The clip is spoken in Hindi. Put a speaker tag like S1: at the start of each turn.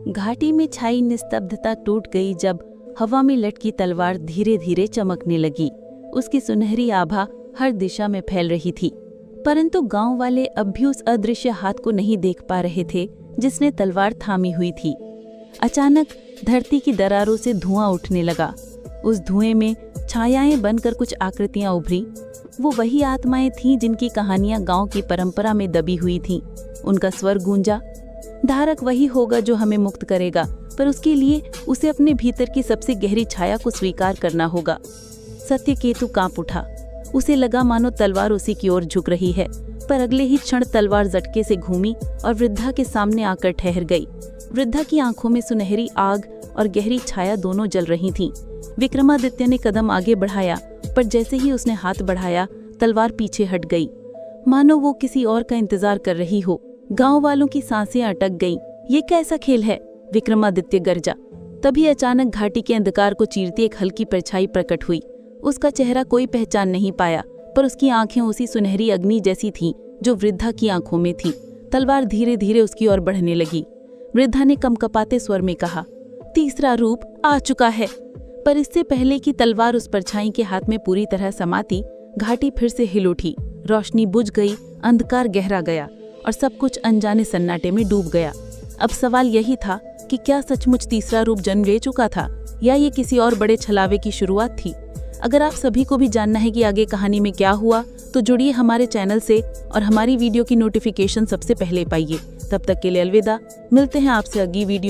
S1: घाटी में छाई निस्तब्धता टूट गई जब हवा में लटकी तलवार धीरे धीरे चमकने लगी। उसकी सुनहरी आभा हर दिशा में फैल रही थी, परंतु गांव वाले अब भी उस अदृश्य हाथ को नहीं देख पा रहे थे जिसने तलवार थामी हुई थी। अचानक धरती की दरारों से धुआं उठने लगा। उस धुएं में छायाएं बनकर कुछ आकृतियां उभरी। वो वही आत्माएं थीं जिनकी कहानियां गांव की परंपरा में दबी हुई थीं। उनका स्वर गूंजा, धारक वही होगा जो हमें मुक्त करेगा, पर उसके लिए उसे अपने भीतर की सबसे गहरी छाया को स्वीकार करना होगा। सत्यकेतु कांप उठा। उसे लगा मानो तलवार उसी की ओर झुक रही है, पर अगले ही क्षण तलवार झटके से घूमी और वृद्धा के सामने आकर ठहर गई। वृद्धा की आंखों में सुनहरी आग और गहरी छाया दोनों जल रही थीं। विक्रमादित्य ने कदम आगे बढ़ाया, पर जैसे ही उसने हाथ बढ़ाया तलवार पीछे हट गई, मानो वो किसी और का इंतजार कर रही हो। गांव वालों की सांसें अटक गईं। ये कैसा खेल है? विक्रमादित्य गरजा। तभी अचानक घाटी के अंधकार को चीरती एक हल्की परछाई प्रकट हुई। उसका चेहरा कोई पहचान नहीं पाया, पर उसकी आंखें उसी सुनहरी अग्नि जैसी थीं जो वृद्धा की आंखों में थी। तलवार धीरे धीरे उसकी ओर बढ़ने लगी। वृद्धा ने कंपकपाते स्वर में कहा, तीसरा रूप आ चुका है। पर इससे पहले कि तलवार उस परछाई के हाथ में पूरी तरह समाती, घाटी फिर से हिल उठी। रोशनी बुझ गई, अंधकार गहरा गया और सब कुछ अनजाने सन्नाटे में डूब गया। अब सवाल यही था कि क्या सचमुच तीसरा रूप जन्म ले चुका था, या ये किसी और बड़े छलावे की शुरुआत थी? अगर आप सभी को भी जानना है कि आगे कहानी में क्या हुआ, तो जुड़िए हमारे चैनल से और हमारी वीडियो की नोटिफिकेशन सबसे पहले पाइए। तब तक के लिए अलविदा। मिलते हैं आपसे अगली वीडियो।